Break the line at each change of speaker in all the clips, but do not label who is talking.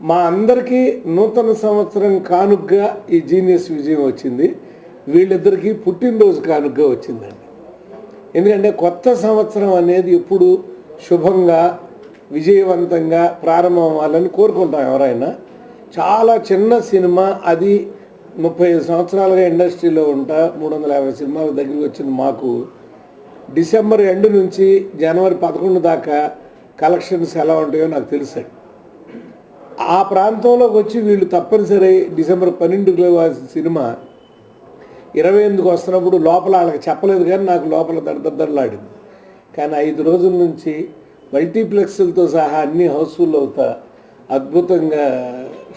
మా అందరికీ నూతన సంవత్సరం కానుకగా ఈ జీనియస్ విజయం వచ్చింది. వీళ్ళిద్దరికీ పుట్టినరోజు కానుకగా వచ్చిందండి. ఎందుకంటే కొత్త సంవత్సరం అనేది ఎప్పుడు శుభంగా విజయవంతంగా ప్రారంభం అవ్వాలని కోరుకుంటాం ఎవరైనా. చాలా చిన్న సినిమా, అది 35 సంవత్సరాలుగా ఇండస్ట్రీలో ఉంటా 350 సినిమాల దగ్గరికి వచ్చిన మాకు డిసెంబర్ ఎండ్ నుంచి జనవరి 11 దాకా కలెక్షన్స్ ఎలా ఉంటాయో నాకు తెలుసు. ఆ ప్రాంతంలోకి వచ్చి వీళ్ళు తప్పనిసరి డిసెంబర్ 12 సినిమా 28కి వస్తున్నప్పుడు లోపల వాళ్ళకి చెప్పలేదు, కానీ నాకు లోపల దడదడలాడింది. కానీ 5 రోజుల నుంచి మల్టీప్లెక్స్లతో సహా అన్ని హౌస్ఫుల్ అవుతా అద్భుతంగా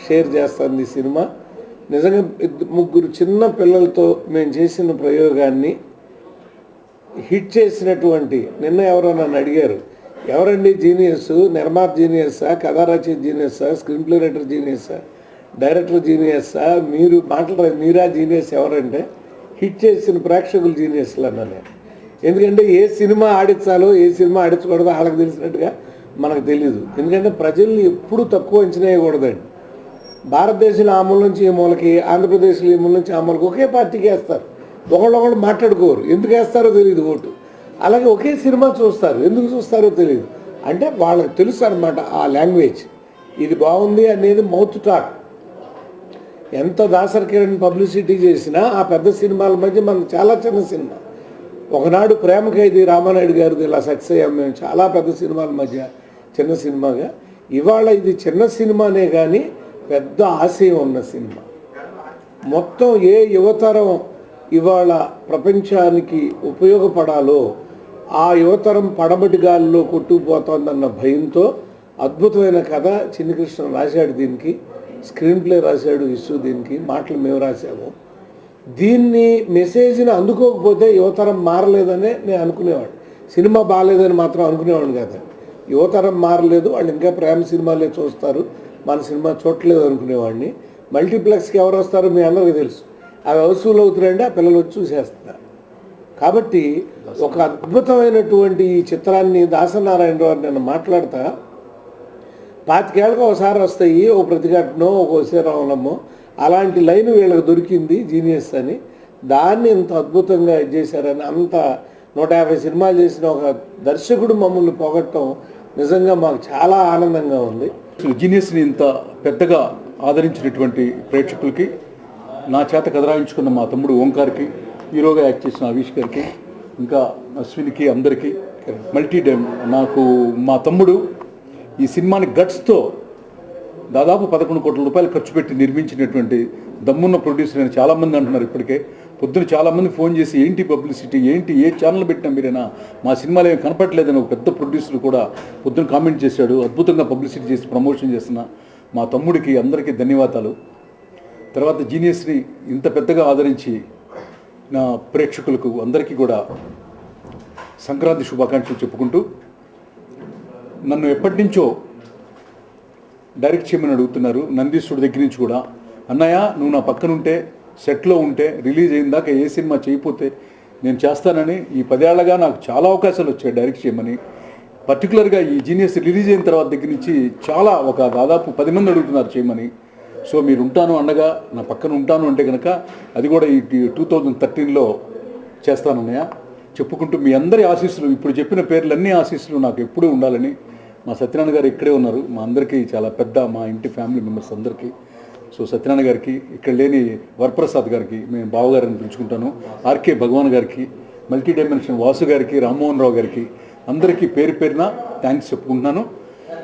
షేర్ చేస్తుంది ఈ సినిమా. నిజంగా 3 చిన్న పిల్లలతో మేము చేసిన ప్రయోగాన్ని హిట్ చేసినటువంటి, నిన్న ఎవరో నన్ను అడిగారు, ఎవరండి జీనియస్, నిర్మాత జీనియస్సా, కథా రచయిత జీనియస్సా, స్క్రీన్ ప్లే రైటర్ జీనియస్సా, డైరెక్టర్ జీనియస్సా, మీరు మాట్లాడారు, మీరా జీనియస్ ఎవరంటే హిట్ చేసిన ప్రేక్షకులు జీనియస్లు అన్నా నేను. ఎందుకంటే ఏ సినిమా ఆడించాలో ఏ సినిమా ఆడించకూడదో వాళ్ళకి తెలిసినట్టుగా మనకు తెలియదు. ఎందుకంటే ప్రజల్ని ఎప్పుడూ తక్కువ అంచనా వేయకూడదండి. భారతదేశంలో ఆ మూల నుంచి ఈ మూలకి, ఆంధ్రప్రదేశ్లో ఈ మూల నుంచి ఆ మూలకి ఒకే పార్టీకి వేస్తారు. ఒకళ్ళు మాట్లాడుకోరు, ఎందుకు వేస్తారో తెలియదు ఓటు. అలాగే ఒకే సినిమా చూస్తారు, ఎందుకు చూస్తారో తెలియదు. అంటే వాళ్ళకి తెలుసు అనమాట ఆ లాంగ్వేజ్. ఇది బాగుంది అనేది మౌత్ టాక్. ఎంత దాసరి కిరణ్ పబ్లిసిటీ చేసినా ఆ పెద్ద సినిమాల మధ్య మనకు చాలా చిన్న సినిమా. ఒకనాడు ప్రేమ ఖైదీ రామానాయుడు గారిది ఇలా సక్సెస్ అయ్యాం మేము, చాలా పెద్ద సినిమాల మధ్య చిన్న సినిమాగా. ఇవాళ ఇది చిన్న సినిమానే కానీ పెద్ద ఆశయం ఉన్న సినిమా. మొత్తం ఏ యువతరం ఇవాళ ప్రపంచానికి ఉపయోగపడాలో ఆ యువతరం పడమటి గాలిలో కొట్టుకుపోతోందన్న భయంతో అద్భుతమైన కథ చిన్నకృష్ణ రాశాడు. దీనికి స్క్రీన్ ప్లే రాశాడు ఇష్యూ, దీనికి మాటలు మేము రాసాము. దీన్ని మెసేజ్ని అందుకోకపోతే యువతరం మారలేదనే నేను అనుకునేవాడు. సినిమా బాగాలేదని మాత్రం అనుకునేవాడు కదా. యువతరం మారలేదు, వాళ్ళు ఇంకా ప్రేమ సినిమాలే చూస్తారు, మన సినిమా చూడలేదు అనుకునేవాడిని. మల్టీప్లెక్స్కి ఎవరు వస్తారో మీ అందరికీ తెలుసు. అవి హౌస్ఫుల్ అవుతున్నాయంటే ఆ పిల్లలు వచ్చి చూసేస్తున్నారు. కాబట్టి ఒక అద్భుతమైనటువంటి ఈ చిత్రాన్ని దాసనారాయణరావు నేను మాట్లాడతా, 25 ఏళ్ళకి ఒకసారి వస్తాయి, ఓ ప్రతిఘటనో ఒక శ్రీరామనమ్మో, అలాంటి లైన్ వీళ్ళకి దొరికింది జీనియస్ అని. దాన్ని ఇంత అద్భుతంగా చేశారని, అంత 150 సినిమాలు చేసిన ఒక దర్శకుడు మమ్మల్ని పొగట్టడం నిజంగా మాకు చాలా ఆనందంగా ఉంది.
జీనియస్ని ఇంత పెద్దగా ఆదరించినటువంటి ప్రేక్షకులకి, నా చేత కథరాయించుకున్న మా తమ్ముడు ఓంకార్కి, హీరోగా యాక్ట్ చేసిన అవిష్ గారికి, ఇంకా అశ్వినికి, అందరికీ మల్టీ డైమ్. నాకు మా తమ్ముడు ఈ సినిమాని గట్స్తో దాదాపు 11 కోట్ల రూపాయలు ఖర్చు పెట్టి నిర్మించినటువంటి దమ్మున్న ప్రొడ్యూసర్ అని చాలామంది అంటున్నారు. ఇప్పటికే పొద్దున చాలామంది ఫోన్ చేసి ఏంటి పబ్లిసిటీ, ఏంటి ఏ ఛానల్ పెట్టినా మీరైనా, మా సినిమాలు ఏమి కనపట్లేదని ఒక పెద్ద ప్రొడ్యూసర్ కూడా పొద్దున కామెంట్ చేశాడు. అద్భుతంగా పబ్లిసిటీ చేసి ప్రమోషన్ చేస్తున్న మా తమ్ముడికి అందరికీ ధన్యవాదాలు. తర్వాత జీనియస్ని ఇంత పెద్దగా ఆదరించి నా ప్రేక్షకులకు అందరికీ కూడా సంక్రాంతి శుభాకాంక్షలు చెప్పుకుంటూ, నన్ను ఎప్పటి నుంచో డైరెక్ట్ చేయమని అడుగుతున్నారు. నందీశ్వరుడి దగ్గర నుంచి కూడా, అన్నయ్య నువ్వు నా పక్కన ఉంటే, సెట్లో ఉంటే, రిలీజ్ అయిన దాకా ఏ సినిమా చేయకపోతే నేను చేస్తానని ఈ 10 ఏళ్ళగా నాకు చాలా అవకాశాలు వచ్చాయి డైరెక్ట్ చేయమని. పర్టికులర్గా ఈ జీనియస్ రిలీజ్ అయిన తర్వాత దగ్గర నుంచి చాలా దాదాపు 10 మంది అడుగుతున్నారు చేయమని. సో మీరు ఉంటాను అండగా, నా పక్కన ఉంటాను అంటే కనుక అది కూడా ఈ 2013లో చేస్తానన్నయ్య చెప్పుకుంటూ, మీ అందరి ఆశీస్సులు, ఇప్పుడు చెప్పిన పేర్లన్నీ ఆశీస్సులు నాకు ఎప్పుడూ ఉండాలని. మా సత్యనారాయణ గారు ఇక్కడే ఉన్నారు, మా అందరికీ చాలా పెద్ద, మా ఇంటి ఫ్యామిలీ మెంబర్స్ అందరికీ. సో సత్యనారాయణ గారికి, ఇక్కడ లేని వరప్రసాద్ గారికి, మేము బావగారిని పిలుచుకుంటాను, ఆర్కే భగవాన్ గారికి, మల్టీ డైమెన్షన్ వాసు గారికి, రామ్మోహన్ రావు గారికి, అందరికీ పేరు పేరున థ్యాంక్స్ చెప్పుకుంటున్నాను.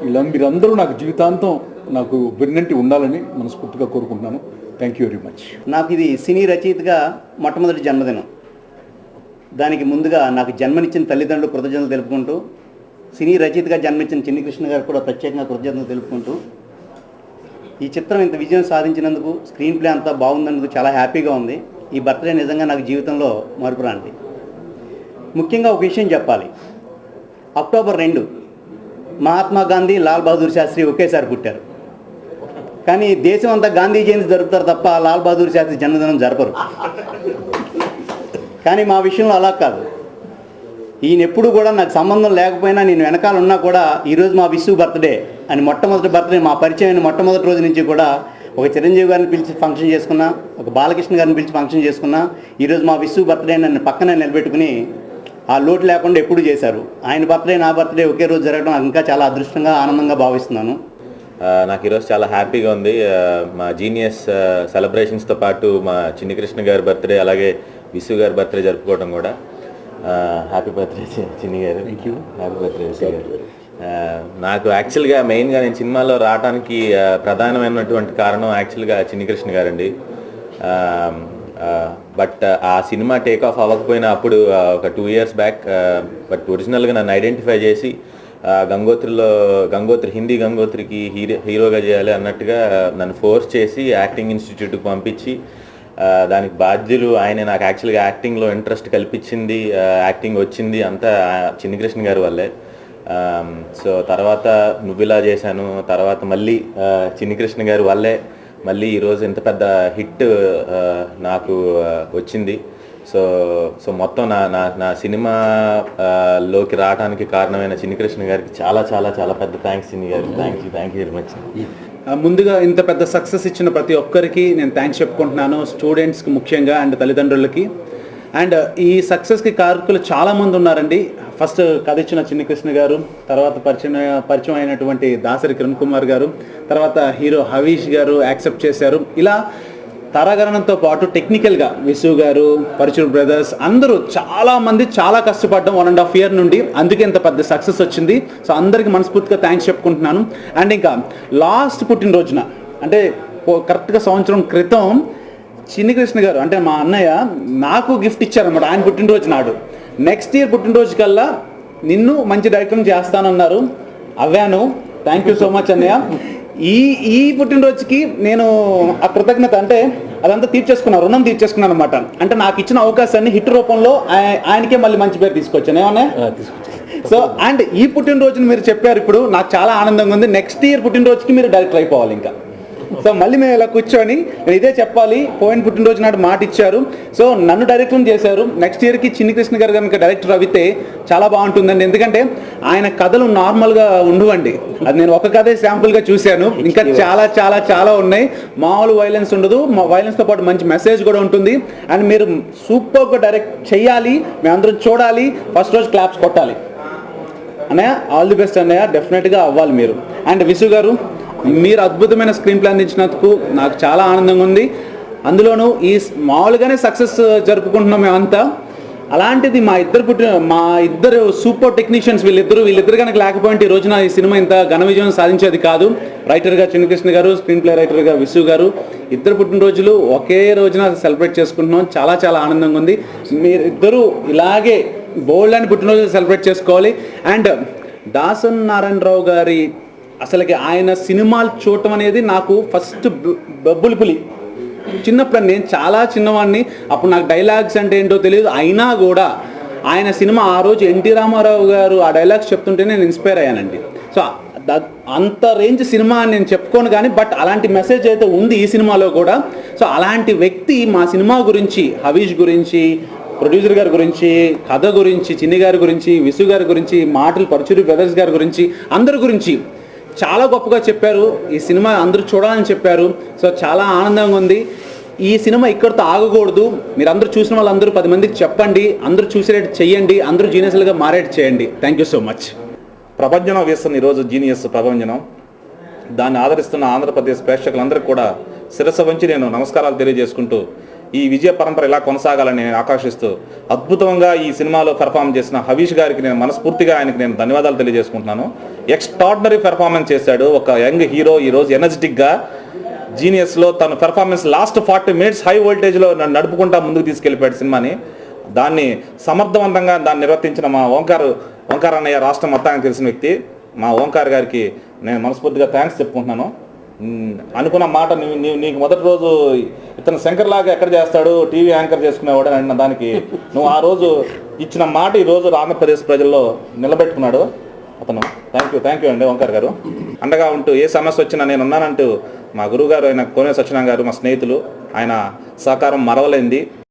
ఇలా మీరందరూ నాకు జీవితాంతం నాకు వెన్నంటి ఉండాలని మనస్ఫూర్తిగా కోరుకుంటున్నాను. Thank you very much.
నాకు ఇది సినీ రచయితగా మొట్టమొదటి జన్మదినం. దానికి ముందుగా నాకు జన్మనిచ్చిన తల్లిదండ్రులు కృతజ్ఞతలు తెలుపుకుంటూ, సినీ రచయితగా జన్మించిన చిన్నకృష్ణ గారు కూడా ప్రత్యేకంగా కృతజ్ఞతలు తెలుపుకుంటూ, ఈ చిత్రం ఇంత విజయం సాధించినందుకు, స్క్రీన్ ప్లే అంతా బాగుందన్నందుకు చాలా హ్యాపీగా ఉంది. ఈ బర్త్డే నిజంగా నాకు జీవితంలో మరుపురాంటి. ముఖ్యంగా ఒక విషయం చెప్పాలి. అక్టోబర్ 2 మహాత్మా గాంధీ, లాల్ బహదూర్ శాస్త్రి ఒకేసారి పుట్టారు. కానీ దేశం అంతా గాంధీ జయంతి జరుపుతారు తప్ప లాల్ బహదూర్ శాస్త్రి జన్మదినం జరపరు. కానీ మా విషయంలో అలా కాదు. ఈయన ఎప్పుడు కూడా నాకు సంబంధం లేకపోయినా నేను వెనకాల ఉన్నా కూడా ఈరోజు మా విసు బర్త్డే అని మొట్టమొదటి బర్త్డే మా పరిచయం మొట్టమొదటి రోజు నుంచి కూడా ఒక చిరంజీవి గారిని పిలిచి ఫంక్షన్ చేసుకున్నా, ఒక బాలకృష్ణ గారిని పిలిచి ఫంక్షన్ చేసుకున్నా, ఈరోజు మా విసు బర్త్డే నన్ను పక్కనే నిలబెట్టుకుని ఆ లోటు లేకుండా ఎప్పుడు చేశారు. ఆయన బర్త్డే నా బర్త్డే ఒకే రోజు జరగడం నాకు ఇంకా చాలా అదృష్టంగా ఆనందంగా భావిస్తున్నాను.
నాకు ఈరోజు చాలా హ్యాపీగా ఉంది. మా జీనియస్ సెలబ్రేషన్స్తో పాటు మా చిన్ని కృష్ణ గారి బర్త్డే అలాగే విసు గారి బర్త్డే జరుపుకోవడం కూడా. హ్యాపీ బర్త్డే చిన్ని గారు. హ్యాపీ బర్త్డే విసు గారు. నాకు యాక్చువల్గా మెయిన్గా నేను సినిమాలో రావడానికి ప్రధానమైనటువంటి కారణం యాక్చువల్గా చిన్ని కృష్ణ గారండి. బట్ ఆ సినిమా టేక్ ఆఫ్ అవ్వకపోయినా అప్పుడు ఒక 2 years బ్యాక్ బట్ ఒరిజినల్గా నన్ను ఐడెంటిఫై చేసి గంగోత్రి హిందీ గంగోత్రికి హీరోగా చేయాలి అన్నట్టుగా నన్ను ఫోర్స్ చేసి యాక్టింగ్ ఇన్స్టిట్యూట్కి పంపించి దానికి బాధ్యులు ఆయన. నాకు యాక్చువల్గా యాక్టింగ్లో ఇంట్రెస్ట్ కల్పించింది, యాక్టింగ్ వచ్చింది అంతా చిన్ని కృష్ణ గారి వల్లే. సో తర్వాత నువ్విలా చేశాను, తర్వాత మళ్ళీ చిన్ని కృష్ణ గారి వల్లే మళ్ళీ ఈరోజు ఇంత పెద్ద హిట్ నాకు వచ్చింది. సో మొత్తం నా సినిమాలోకి రావడానికి కారణమైన చిన్ని కృష్ణ గారికి చాలా చాలా చాలా పెద్ద థ్యాంక్స్ చిన్ని గారికి. Thank you very much.
ముందుగా ఇంత పెద్ద సక్సెస్ ఇచ్చిన ప్రతి ఒక్కరికి నేను థ్యాంక్స్ చెప్పుకుంటున్నాను, స్టూడెంట్స్కి ముఖ్యంగా అండ్ తల్లిదండ్రులకి. అండ్ ఈ సక్సెస్కి కారకులు చాలామంది ఉన్నారండి. ఫస్ట్ కథ ఇచ్చిన చిన్ని కృష్ణ గారు, తర్వాత పరిచయం అయినటువంటి దాసరి కిరణ్ కుమార్ గారు, తర్వాత హీరో హవీష్ గారు యాక్సెప్ట్ చేశారు. ఇలా తారాగణంతో పాటు టెక్నికల్గా విసు గారు, పరచూరు బ్రదర్స్ అందరూ చాలామంది చాలా కష్టపడ్డాం 1.5 year నుండి, అందుకే ఇంత పెద్ద సక్సెస్ వచ్చింది. సో అందరికీ మనస్ఫూర్తిగా థ్యాంక్స్ చెప్పుకుంటున్నాను. అండ్ ఇంకా లాస్ట్ పుట్టినరోజున అంటే కరెక్ట్గా సంవత్సరం క్రితం చిన్ని కృష్ణ గారు అంటే మా అన్నయ్య నాకు గిఫ్ట్ ఇచ్చారన్నమాట ఆయన పుట్టినరోజు నాడు. నెక్స్ట్ ఇయర్ పుట్టినరోజు కల్లా నిన్ను మంచి డైరెక్టర్ చేస్తానన్నారు. అవ్వాను. థ్యాంక్ యూ సో మచ్ అన్నయ్య. ఈ పుట్టినరోజుకి నేను ఆ కృతజ్ఞత అంటే అదంతా తీర్చేసుకున్నాను, రుణం తీర్చేసుకున్నాను అనమాట. అంటే నాకు ఇచ్చిన అవకాశాన్ని హిట్ రూపంలో ఆయనకే మళ్ళీ మంచి పేరు తీసుకొచ్చాను ఏమన్నా. సో అండ్ ఈ పుట్టినరోజుని మీరు చెప్పారు, ఇప్పుడు నాకు చాలా ఆనందంగా ఉంది. నెక్స్ట్ ఇయర్ పుట్టినరోజుకి మీరు డైరెక్టర్ అయిపోవాలి ఇంకా. సో మళ్ళీ మేము ఇలా కూర్చొని నేను ఇదే చెప్పాలి, పోయిన పుట్టినరోజు నాడు మాట ఇచ్చారు. సో నన్ను డైరెక్టర్ చేశారు. నెక్స్ట్ ఇయర్కి చిన్ని కృష్ణ గారు కనుక డైరెక్టర్ అయితే చాలా బాగుంటుందండి. ఎందుకంటే ఆయన కథలు నార్మల్గా ఉండవండి. అది నేను ఒక కథే శాంపుల్గా చూశాను, ఇంకా చాలా చాలా చాలా ఉన్నాయి. మామూలు వైలెన్స్ ఉండదు, వైలెన్స్తో పాటు మంచి మెసేజ్ కూడా ఉంటుంది. అండ్ మీరు సూపర్గా డైరెక్ట్ చేయాలి, మేము అందరం చూడాలి, ఫస్ట్ రోజు క్లాప్స్ కొట్టాలి అన్నయ్య. ఆల్ ది బెస్ట్ అన్నయ్య, డెఫినెట్గా అవ్వాలి మీరు. అండ్ విసు గారు మీరు అద్భుతమైన స్క్రీన్ ప్లే అందించినందుకు నాకు చాలా ఆనందంగా ఉంది. అందులోనూ ఈ మామూలుగానే సక్సెస్ జరుపుకుంటున్నాం మేమంతా, అలాంటిది మా ఇద్దరు సూపర్ టెక్నీషియన్స్ వీళ్ళిద్దరు కనుక లేకపోయింటే ఈ రోజున ఈ సినిమా ఇంత ఘన విజయం సాధించేది కాదు. రైటర్గా చిన్ని కృష్ణ గారు, స్క్రీన్ ప్లే రైటర్గా విసు గారు, ఇద్దరు పుట్టినరోజులు ఒకే రోజున సెలబ్రేట్ చేసుకుంటున్నాం. చాలా చాలా ఆనందంగా ఉంది. మీరిద్దరూ ఇలాగే బోల్డ్ అని పుట్టినరోజు సెలబ్రేట్ చేసుకోవాలి. అండ్ దాసన్ నారాయణరావు గారి అసలుకి ఆయన సినిమాలు చూడటం అనేది నాకు ఫస్ట్ బొబ్బులిపులి. చిన్నప్పుడు నేను చాలా చిన్నవాడిని, అప్పుడు నాకు డైలాగ్స్ అంటే ఏంటో తెలియదు. అయినా కూడా ఆయన సినిమా ఆ రోజు ఎన్టీ రామారావు గారు ఆ డైలాగ్స్ చెప్తుంటే నేను ఇన్స్పైర్ అయ్యానండి. సో అంత రేంజ్ సినిమా అని నేను చెప్పుకోను కానీ బట్ అలాంటి మెసేజ్ అయితే ఉంది ఈ సినిమాలో కూడా. సో అలాంటి వ్యక్తి మా సినిమా గురించి, హవీష్ గురించి, ప్రొడ్యూసర్ గారి గురించి, కథ గురించి, చిన్ని గారి గురించి, విసు గారి గురించి, మాటలు పరచూరి బ్రదర్స్ గారి గురించి, అందరి గురించి చాలా గొప్పగా చెప్పారు. ఈ సినిమా అందరూ చూడాలని చెప్పారు. సో చాలా ఆనందంగా ఉంది. ఈ సినిమా ఇక్కడితో ఆగకూడదు. మీరు అందరూ చూసిన వాళ్ళందరూ 10 మందికి చెప్పండి, అందరూ చూసేటట్టు చెయ్యండి, అందరూ జీనియస్లుగా మారేట్టు చేయండి. Thank you so much.
ప్రభంజనం వేస్తున్న ఈరోజు జీనియస్ ప్రభంజనం, దాన్ని ఆదరిస్తున్న ఆంధ్రప్రదేశ్ ప్రేక్షకులందరికీ కూడా శిరస్సు వంచి నేను నమస్కారాలు తెలియజేసుకుంటూ ఈ విజయ పరంపర ఇలా కొనసాగాలని నేను ఆకాంక్షిస్తూ అద్భుతంగా ఈ సినిమాలో పెర్ఫార్మ్ చేసిన హవీష్ గారికి నేను మనస్ఫూర్తిగా ఆయనకి నేను ధన్యవాదాలు తెలియజేసుకుంటున్నాను. ఎక్స్ట్రాడినరీ పెర్ఫార్మెన్స్ చేశాడు. ఒక యంగ్ హీరో ఈరోజు ఎనర్జెటిక్గా జీనియస్లో తన పెర్ఫార్మెన్స్ లాస్ట్ 40 minutes హై వోల్టేజ్లో నడుపుకుంటా ముందుకు తీసుకెళ్ళిపోయాడు సినిమాని. దాన్ని సమర్థవంతంగా దాన్ని నిర్వర్తించిన మా ఓంకార్ అన్నయ్య రాష్ట్రం మొత్తానికి తెలిసిన వ్యక్తి. మా ఓంకార్ గారికి నేను మనస్ఫూర్తిగా థ్యాంక్స్ చెప్పుకుంటున్నాను. అనుకున్న మాట నీకు మొదటి రోజు ఇతను శంకర్లాగా ఎక్కడ చేస్తాడు, టీవీ యాంకర్ చేసుకునేవాడు అని అన్న దానికి నువ్వు ఆ రోజు ఇచ్చిన మాట ఈ రోజు ఆంధ్రప్రదేశ్ ప్రజల్లో నిలబెట్టుకున్నాడు అతను. థ్యాంక్ యూ అండి ఓంకార్ గారు. అండగా ఉంటూ ఏ సమస్య వచ్చినా నేను ఉన్నానంటూ మా గురువు గారు అయిన కోనే సత్యనారాయణ గారు, మా స్నేహితులు, ఆయన సహకారం మరవలేంది.